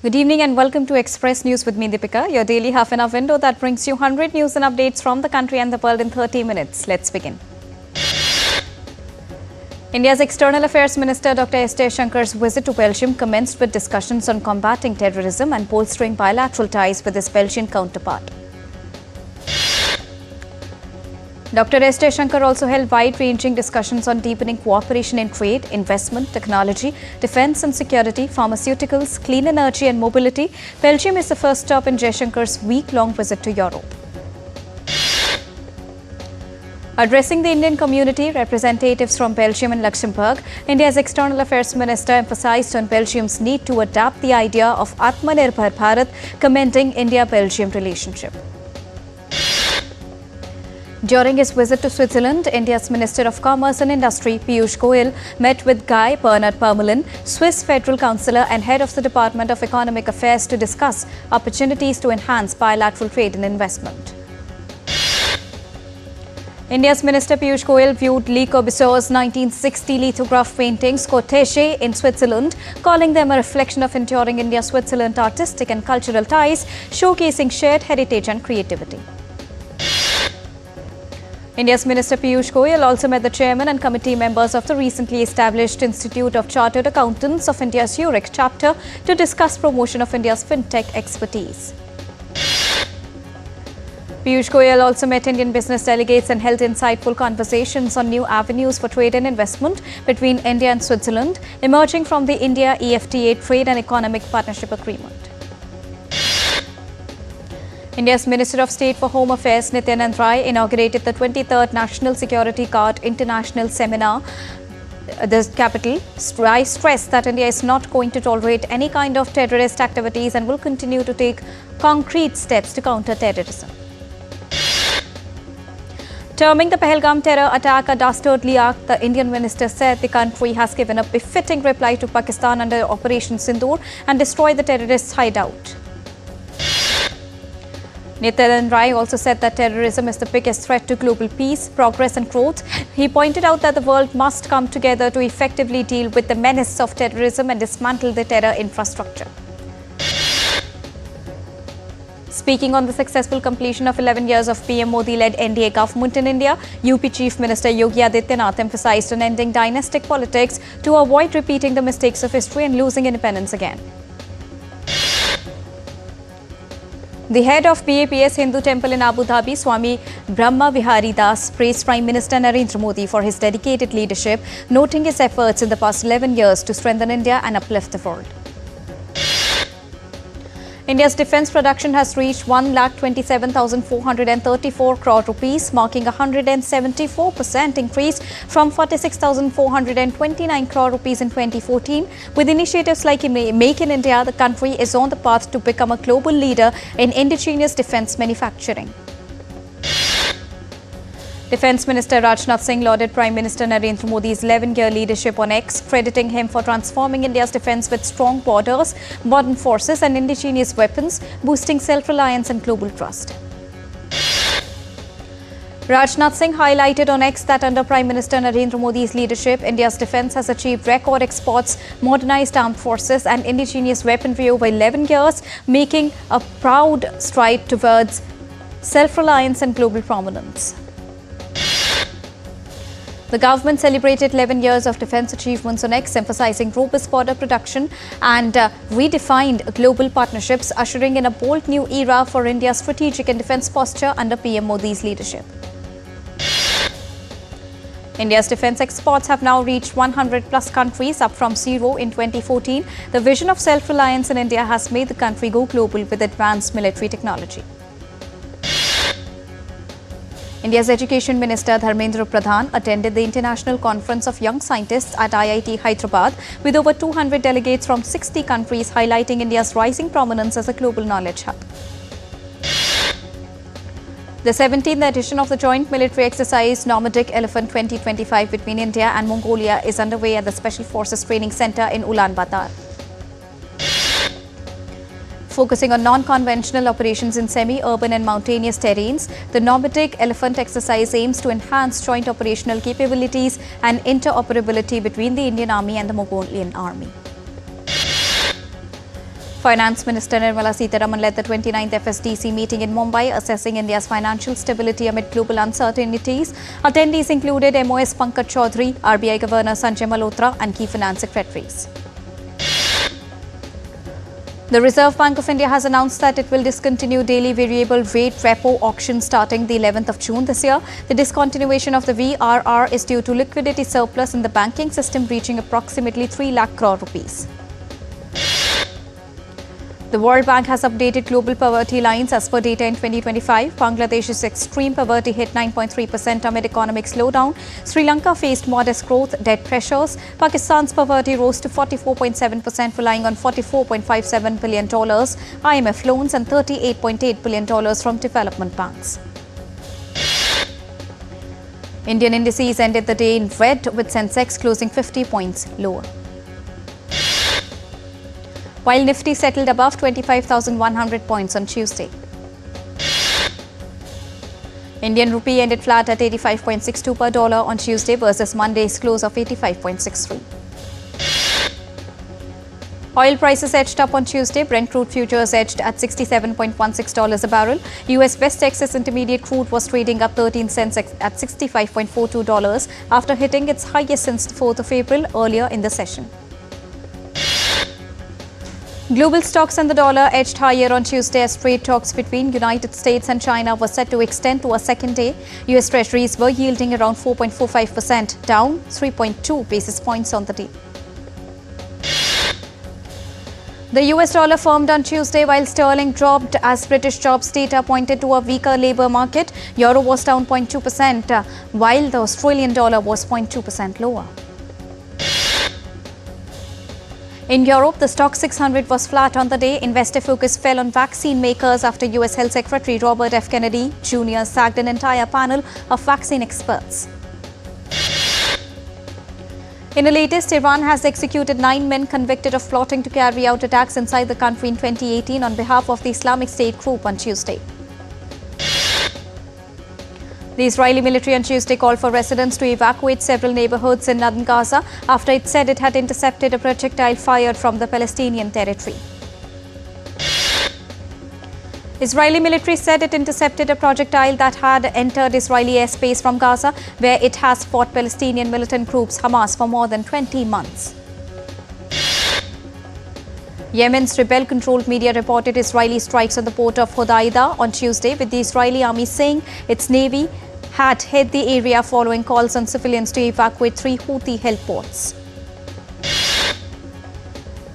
Good evening and welcome to Express News with me, Deepika, your daily half-an-hour window that brings you 100 news and updates from the country and the world in 30 minutes. Let's begin. India's External Affairs Minister Dr. S. Jaishankar's visit to Belgium commenced with discussions on combating terrorism and bolstering bilateral ties with his Belgian counterpart. Dr. S. Jaishankar also held wide-ranging discussions on deepening cooperation in trade, investment, technology, defense and security, pharmaceuticals, clean energy and mobility. Belgium is the first stop in Jaishankar's week-long visit to Europe. Addressing the Indian community, representatives from Belgium and Luxembourg, India's External Affairs Minister emphasized on Belgium's need to adapt the idea of Atmanirbhar Bharat, commending India-Belgium relationship. During his visit to Switzerland, India's Minister of Commerce and Industry, Piyush Goyal, met with Guy Bernard Permelin, Swiss Federal Councillor and Head of the Department of Economic Affairs to discuss opportunities to enhance bilateral trade and investment. India's Minister Piyush Goyal viewed Le Corbusier's 1960 lithograph paintings Cortège in Switzerland, calling them a reflection of enduring India-Switzerland artistic and cultural ties, showcasing shared heritage and creativity. India's Minister Piyush Goyal also met the chairman and committee members of the recently established Institute of Chartered Accountants of India's Zurich chapter to discuss promotion of India's fintech expertise. Piyush Goyal also met Indian business delegates and held insightful conversations on new avenues for trade and investment between India and Switzerland, emerging from the India-EFTA Trade and Economic Partnership Agreement. India's Minister of State for Home Affairs Nityanand Rai inaugurated the 23rd National Security Guard International Seminar. The capital, Rai stressed that India is not going to tolerate any kind of terrorist activities and will continue to take concrete steps to counter terrorism. Terming the Pahalgam terror attack a dastardly act, the Indian minister said the country has given a befitting reply to Pakistan under Operation Sindoor and destroyed the terrorists' hideout. Nityanand Rai also said that terrorism is the biggest threat to global peace, progress and growth. He pointed out that the world must come together to effectively deal with the menace of terrorism and dismantle the terror infrastructure. Speaking on the successful completion of 11 years of PM Modi-led NDA government in India, UP Chief Minister Yogi Adityanath emphasized on ending dynastic politics to avoid repeating the mistakes of history and losing independence again. The head of BAPS Hindu Temple in Abu Dhabi, Swami Brahma Vihari Das, praised Prime Minister Narendra Modi for his dedicated leadership, noting his efforts in the past 11 years to strengthen India and uplift the world. India's defence production has reached 1,27,434 crore rupees, marking a 174% increase from 46,429 crore rupees in 2014. With initiatives like Make in India, the country is on the path to become a global leader in indigenous defence manufacturing. Defence Minister Rajnath Singh lauded Prime Minister Narendra Modi's 11-year leadership on X, crediting him for transforming India's defence with strong borders, modern forces and indigenous weapons, boosting self-reliance and global trust. Rajnath Singh highlighted on X that under Prime Minister Narendra Modi's leadership, India's defence has achieved record exports, modernised armed forces and indigenous weaponry over 11 years, making a proud stride towards self-reliance and global prominence. The government celebrated 11 years of defence achievements on X, emphasising robust border protection and redefined global partnerships, ushering in a bold new era for India's strategic and defence posture under PM Modi's leadership. India's defence exports have now reached 100+ countries, up from 0 in 2014. The vision of self-reliance in India has made the country go global with advanced military technology. India's Education Minister Dharmendra Pradhan attended the International Conference of Young Scientists at IIT Hyderabad with over 200 delegates from 60 countries, highlighting India's rising prominence as a global knowledge hub. The 17th edition of the joint military exercise Nomadic Elephant 2025 between India and Mongolia is underway at the Special Forces Training Centre in Ulaanbaatar. Focusing on non-conventional operations in semi-urban and mountainous terrains, the Nomadic Elephant exercise aims to enhance joint operational capabilities and interoperability between the Indian Army and the Mongolian Army. Finance Minister Nirmala Sitharaman led the 29th FSDC meeting in Mumbai, assessing India's financial stability amid global uncertainties. Attendees included MOS Pankaj Chaudhary, RBI Governor Sanjay Malhotra and key finance secretaries. The Reserve Bank of India has announced that it will discontinue daily variable rate repo auctions starting the 11th of June this year. The discontinuation of the VRR is due to liquidity surplus in the banking system reaching approximately 3 lakh crore rupees. The World Bank has updated global poverty lines as per data in 2025. Bangladesh's extreme poverty hit 9.3% amid economic slowdown. Sri Lanka faced modest growth, debt pressures. Pakistan's poverty rose to 44.7%, relying on $44.57 billion IMF loans and $38.8 billion from development banks. Indian indices ended the day in red, with Sensex closing 50 points lower, while Nifty settled above 25,100 points on Tuesday. Indian rupee ended flat at 85.62 per dollar on Tuesday versus Monday's close of 85.63. Oil prices edged up on Tuesday. Brent crude futures edged at $67.16 a barrel. US West Texas Intermediate crude was trading up 13 cents at $65.42 after hitting its highest since the 4th of April earlier in the session. Global stocks and the dollar edged higher on Tuesday as trade talks between United States and China were set to extend to a second day. US Treasuries were yielding around 4.45%, down 3.2 basis points on the day. The US dollar firmed on Tuesday while sterling dropped as British jobs data pointed to a weaker labour market. Euro was down 0.2%, while the Australian dollar was 0.2% lower. In Europe, the Stoxx 600 was flat on the day. Investor focus fell on vaccine makers after US Health Secretary Robert F. Kennedy Jr. sacked an entire panel of vaccine experts. In the latest, Iran has executed 9 men convicted of plotting to carry out attacks inside the country in 2018 on behalf of the Islamic State group on Tuesday. The Israeli military on Tuesday called for residents to evacuate several neighborhoods in northern Gaza after it said it had intercepted a projectile fired from the Palestinian territory. Israeli military said it intercepted a projectile that had entered Israeli airspace from Gaza, where it has fought Palestinian militant groups Hamas for more than 20 months. Yemen's rebel-controlled media reported Israeli strikes on the port of Hodeidah on Tuesday, with the Israeli army saying its navy had hit the area following calls on civilians to evacuate 3 Houthi-held ports.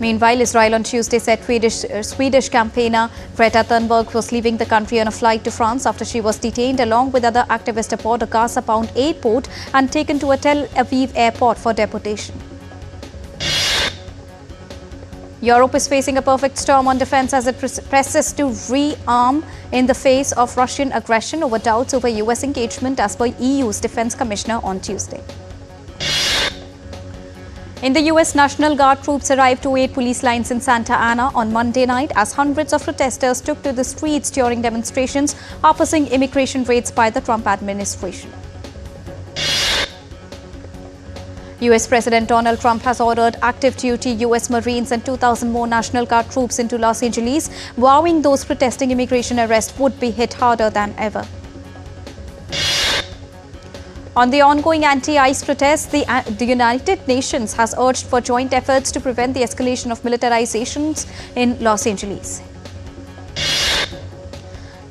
Meanwhile, Israel on Tuesday said Swedish campaigner Greta Thunberg was leaving the country on a flight to France after she was detained along with other activists aboard a Gaza-bound aid boat and taken to a Tel Aviv airport for deportation. Europe is facing a perfect storm on defense as it presses to rearm in the face of Russian aggression over doubts over US engagement, as per EU's defense commissioner on Tuesday. In the US, National Guard troops arrived to aid police lines in Santa Ana on Monday night as hundreds of protesters took to the streets during demonstrations opposing immigration raids by the Trump administration. US President Donald Trump has ordered active duty US Marines and 2,000 more National Guard troops into Los Angeles, vowing those protesting immigration arrest would be hit harder than ever. On the ongoing anti-ICE protests, the United Nations has urged for joint efforts to prevent the escalation of militarizations in Los Angeles.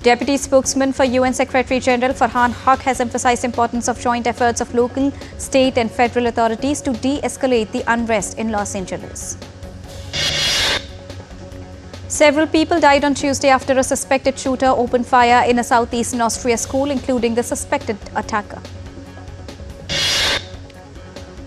Deputy spokesman for UN Secretary General Farhan Haq has emphasized the importance of joint efforts of local, state and federal authorities to de-escalate the unrest in Los Angeles. Several people died on Tuesday after a suspected shooter opened fire in a southeastern Austria school, including the suspected attacker.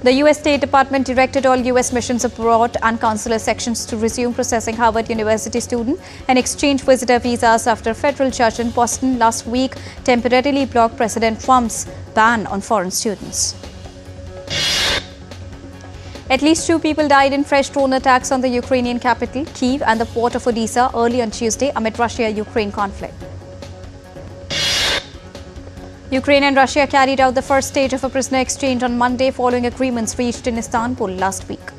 The U.S. State Department directed all U.S. missions abroad and consular sections to resume processing Harvard University student and exchange visitor visas after a federal judge in Boston last week temporarily blocked President Trump's ban on foreign students. At least 2 people died in fresh drone attacks on the Ukrainian capital, Kyiv, and the port of Odessa early on Tuesday amid Russia-Ukraine conflict. Ukraine and Russia carried out the first stage of a prisoner exchange on Monday following agreements reached in Istanbul last week.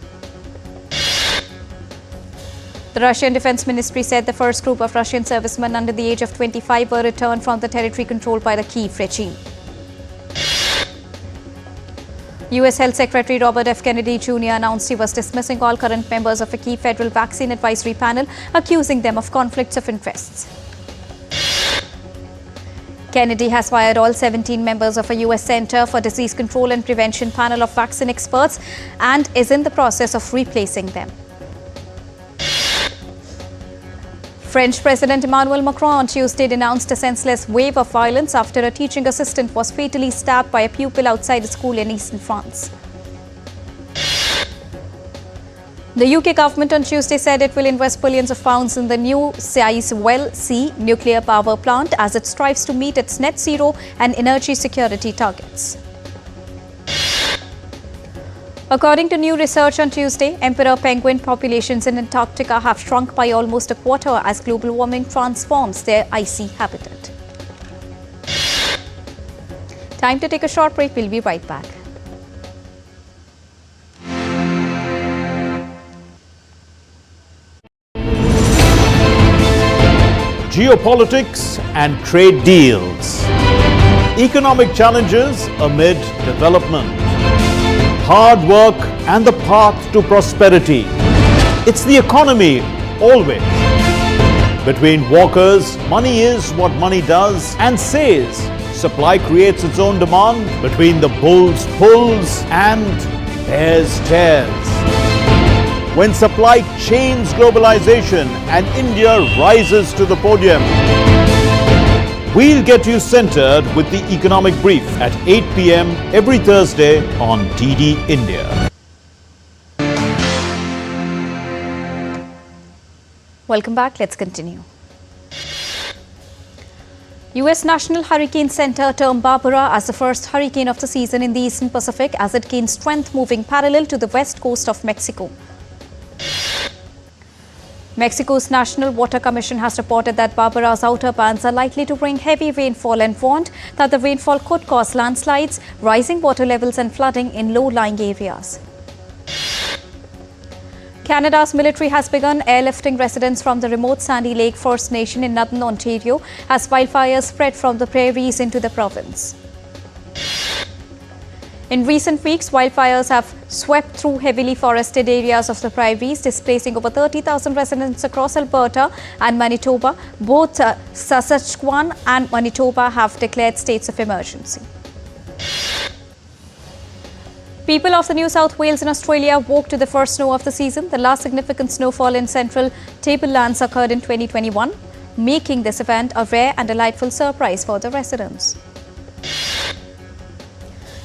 The Russian Defense Ministry said the first group of Russian servicemen under the age of 25 were returned from the territory controlled by the Kyiv regime. US Health Secretary Robert F. Kennedy Jr. announced he was dismissing all current members of a key federal vaccine advisory panel, accusing them of conflicts of interests. Kennedy has fired all 17 members of a US Center for Disease Control and Prevention panel of vaccine experts and is in the process of replacing them. French President Emmanuel Macron on Tuesday denounced a senseless wave of violence after a teaching assistant was fatally stabbed by a pupil outside a school in eastern France. The UK government on Tuesday said it will invest billions of pounds in the new Sizewell C nuclear power plant as it strives to meet its net zero and energy security targets. According to new research on Tuesday, emperor penguin populations in Antarctica have shrunk by almost a quarter as global warming transforms their icy habitat. Time to take a short break. We'll be right back. Geopolitics and trade deals. Economic challenges amid development. Hard work and the path to prosperity. It's the economy, always. Between walkers, money is what money does and says. Supply creates its own demand. Between the bulls pulls and bears tears. When supply chains globalization and India rises to the podium. We'll get you centered with the Economic Brief at 8 p.m. every Thursday on DD India. Welcome back. Let's continue. US National Hurricane Center termed Barbara as the first hurricane of the season in the Eastern Pacific as it gained strength moving parallel to the west coast of Mexico. Mexico's National Water Commission has reported that Barbara's outer bands are likely to bring heavy rainfall and warned that the rainfall could cause landslides, rising water levels and flooding in low-lying areas. Canada's military has begun airlifting residents from the remote Sandy Lake First Nation in northern Ontario as wildfires spread from the prairies into the province. In recent weeks, wildfires have swept through heavily forested areas of the prairies, displacing over 30,000 residents across Alberta and Manitoba. Both Saskatchewan and Manitoba have declared states of emergency. People of the New South Wales in Australia woke to the first snow of the season. The last significant snowfall in central tablelands occurred in 2021, making this event a rare and delightful surprise for the residents.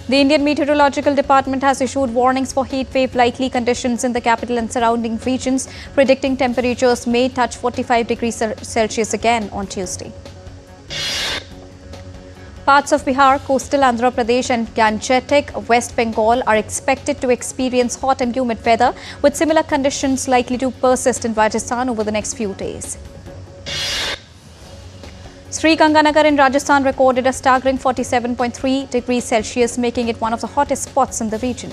The Indian Meteorological Department has issued warnings for heat wave likely conditions in the capital and surrounding regions, predicting temperatures may touch 45 degrees Celsius again on Tuesday. Parts of Bihar, coastal Andhra Pradesh and Gangetic West Bengal are expected to experience hot and humid weather, with similar conditions likely to persist in Rajasthan over the next few days. Sri Ganganagar in Rajasthan recorded a staggering 47.3 degrees Celsius, making it one of the hottest spots in the region.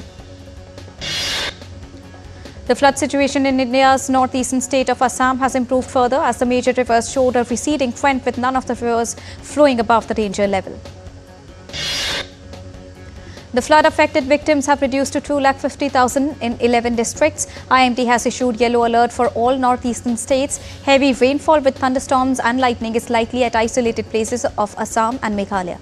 The flood situation in India's northeastern state of Assam has improved further as the major rivers showed a receding trend, with none of the rivers flowing above the danger level. The flood-affected victims have reduced to 250,000 in 11 districts. IMD has issued yellow alert for all northeastern states. Heavy rainfall with thunderstorms and lightning is likely at isolated places of Assam and Meghalaya.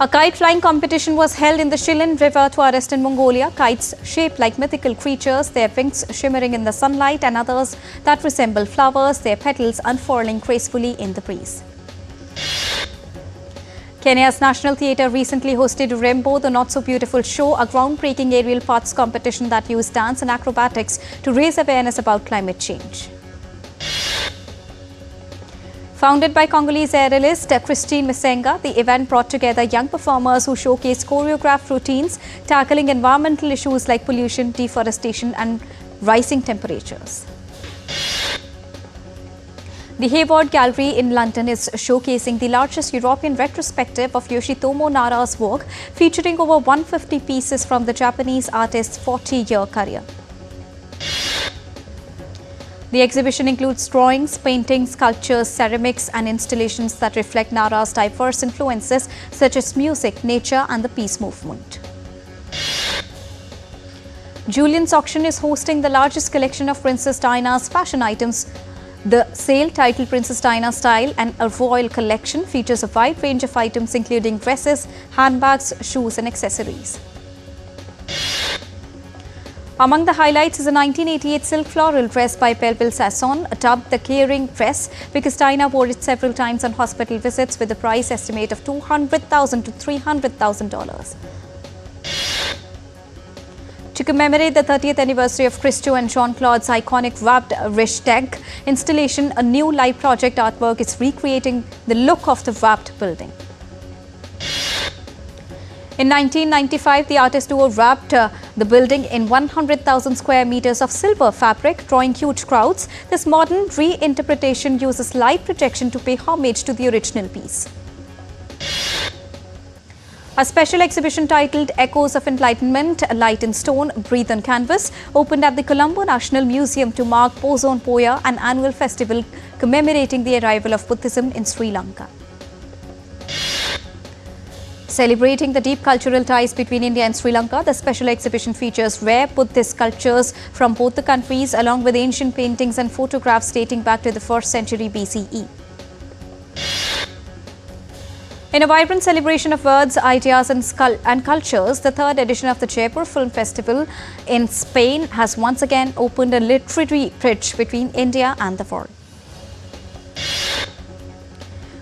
A kite flying competition was held in the Shilin River Tourist in Mongolia. Kites shaped like mythical creatures, their wings shimmering in the sunlight, and others that resemble flowers, their petals unfurling gracefully in the breeze. Kenya's National Theatre recently hosted Rainbow, the Not-So-Beautiful Show, a groundbreaking aerial parts competition that used dance and acrobatics to raise awareness about climate change. Founded by Congolese aerialist Christine Misenga, the event brought together young performers who showcased choreographed routines tackling environmental issues like pollution, deforestation and rising temperatures. The Hayward Gallery in London is showcasing the largest European retrospective of Yoshitomo Nara's work, featuring over 150 pieces from the Japanese artist's 40-year career. The exhibition includes drawings, paintings, sculptures, ceramics and installations that reflect Nara's diverse influences such as music, nature and the peace movement. Julien's Auction is hosting the largest collection of Princess Diana's fashion items. The sale, titled Princess Diana Style and a Royal Collection, features a wide range of items including dresses, handbags, shoes and accessories. Among the highlights is a 1988 silk floral dress by Pelpil Sasson, dubbed the caring dress because Diana wore it several times on hospital visits, with a price estimate of $200,000 to $300,000. To commemorate the 30th anniversary of Christo and Jean-Claude's iconic wrapped Richteg installation, a new live project artwork is recreating the look of the wrapped building. In 1995, the artist duo wrapped the building in 100,000 square meters of silver fabric, drawing huge crowds. This modern reinterpretation uses light projection to pay homage to the original piece. A special exhibition titled Echoes of Enlightenment, Light in Stone, Breathe on Canvas, opened at the Colombo National Museum to mark Pozon Poya, an annual festival commemorating the arrival of Buddhism in Sri Lanka. Celebrating the deep cultural ties between India and Sri Lanka, the special exhibition features rare Buddhist sculptures from both the countries, along with ancient paintings and photographs dating back to the 1st century BCE. In a vibrant celebration of words, ideas and cultures, the third edition of the Jaipur Film Festival in Spain has once again opened a literary bridge between India and the world.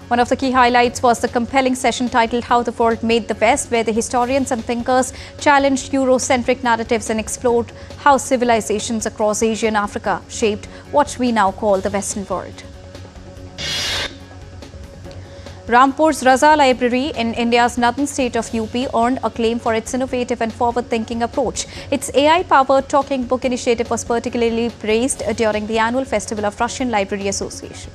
One of the key highlights was the compelling session titled How the World Made the West, where the historians and thinkers challenged Eurocentric narratives and explored how civilizations across Asia and Africa shaped what we now call the Western world. Rampur's Raza Library in India's northern state of UP earned acclaim for its innovative and forward-thinking approach. Its AI-powered talking book initiative was particularly praised during the annual festival of Russian Library Association.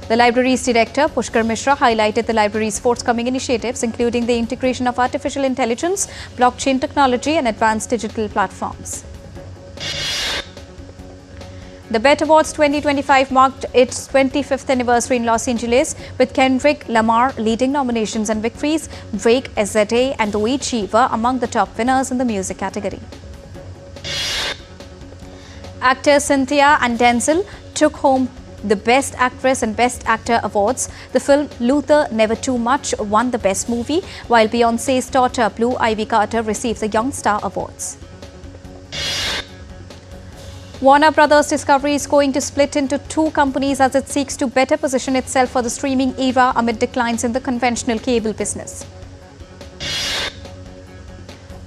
The library's director, Pushkar Mishra, highlighted the library's forthcoming initiatives, including the integration of artificial intelligence, blockchain technology and advanced digital platforms. The BET Awards 2025 marked its 25th anniversary in Los Angeles, with Kendrick Lamar leading nominations and victories. Drake, SZA and Doechii were among the top winners in the music category. Actors Cynthia and Denzel took home the Best Actress and Best Actor awards. The film Luther Never Too Much won the Best Movie, while Beyoncé's daughter Blue Ivy Carter received the Young Star Awards. Warner Brothers Discovery is going to split into two companies as it seeks to better position itself for the streaming era amid declines in the conventional cable business.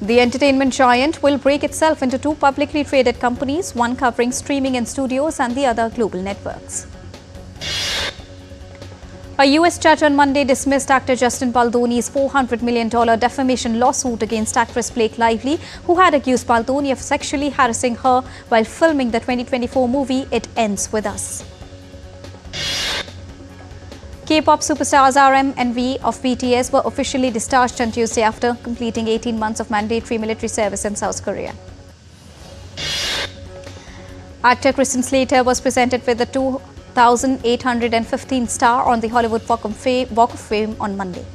The entertainment giant will break itself into two publicly traded companies, one covering streaming and studios and the other global networks. A US judge on Monday dismissed actor Justin Baldoni's $400 million defamation lawsuit against actress Blake Lively, who had accused Baldoni of sexually harassing her while filming the 2024 movie It Ends With Us. K-pop superstars RM and V of BTS were officially discharged on Tuesday after completing 18 months of mandatory military service in South Korea. Actor Christian Slater was presented with the 2,815th star on the Hollywood Walk of Fame on Monday.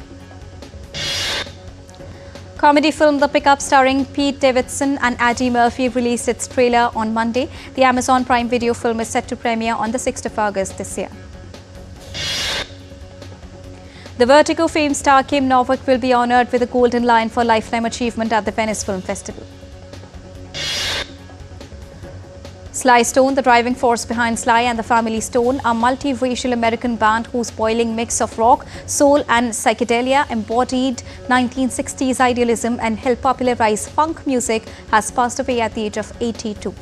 Comedy film The Pickup, starring Pete Davidson and Eddie Murphy, released its trailer on Monday. The Amazon Prime Video film is set to premiere on the 6th of August this year. The Vertigo fame star Kim Novak will be honoured with a Golden Lion for Lifetime Achievement at the Venice Film Festival. Sly Stone, the driving force behind Sly and the Family Stone, a multiracial American band whose boiling mix of rock, soul and psychedelia embodied 1960s idealism and helped popularize funk music, has passed away at the age of 82.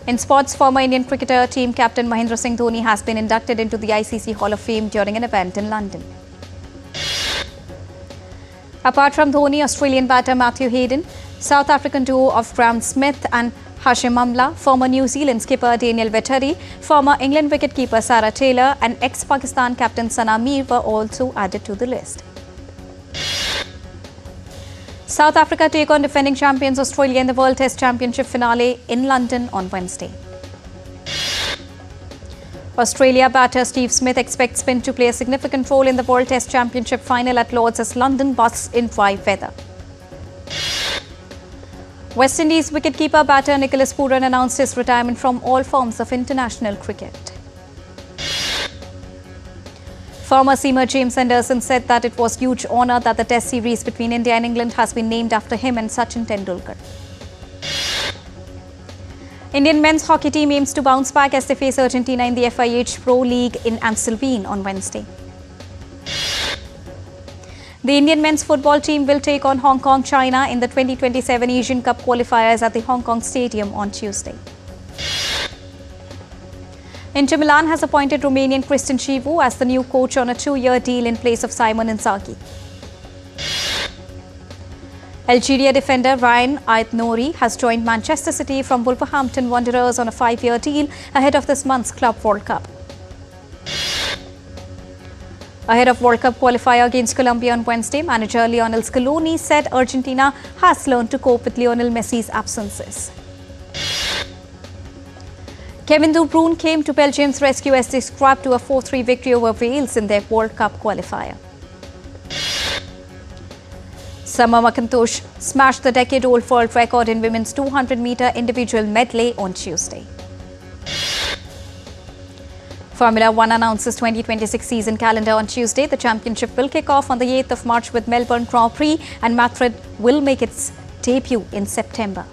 In sports, former Indian cricketer team captain Mahendra Singh Dhoni has been inducted into the ICC Hall of Fame during an event in London. Apart from Dhoni, Australian batter Matthew Hayden, South African duo of Graham Smith and Hashim Amla, former New Zealand skipper Daniel Vettori, former England wicketkeeper Sarah Taylor and ex-Pakistan captain Sana Mir were also added to the list. South Africa take on defending champions Australia in the World Test Championship finale in London on Wednesday. Australia batter Steve Smith expects spin to play a significant role in the World Test Championship final at Lord's as London basks in dry weather. West Indies wicketkeeper batter Nicholas Pooran announced his retirement from all forms of international cricket. Former seamer James Anderson said that it was a huge honour that the Test series between India and England has been named after him and Sachin Tendulkar. Indian men's hockey team aims to bounce back as they face Argentina in the FIH Pro League in Amstelveen on Wednesday. The Indian men's football team will take on Hong Kong, China in the 2027 Asian Cup qualifiers at the Hong Kong Stadium on Tuesday. Inter Milan has appointed Romanian Cristian Chivu as the new coach on a 2-year deal in place of Simon Inzaghi. Algeria defender Ryan Aït-Nouri has joined Manchester City from Wolverhampton Wanderers on a 5-year deal ahead of this month's Club World Cup. Ahead of World Cup qualifier against Colombia on Wednesday, manager Lionel Scaloni said Argentina has learned to cope with Lionel Messi's absences. Kevin De Bruyne came to Belgium's rescue as they scrapped to a 4-3 victory over Wales in their World Cup qualifier. Summer McIntosh smashed the decade-old world record in women's 200-meter individual medley on Tuesday. Formula One announces 2026 season calendar on Tuesday. The championship will kick off on the 8th of March with Melbourne Grand Prix, and Madrid will make its debut in September.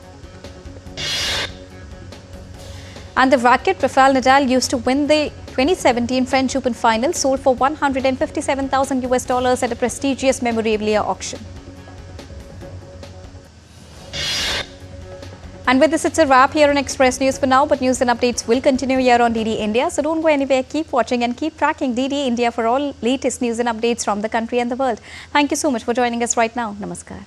And the racket Rafael Nadal used to win the 2017 French Open final sold for $157,000 at a prestigious memorabilia auction. And with this, it's a wrap here on Express News for now, but news and updates will continue here on DD India. So don't go anywhere, keep watching and keep tracking DD India for all latest news and updates from the country and the world. Thank you so much for joining us right now. Namaskar.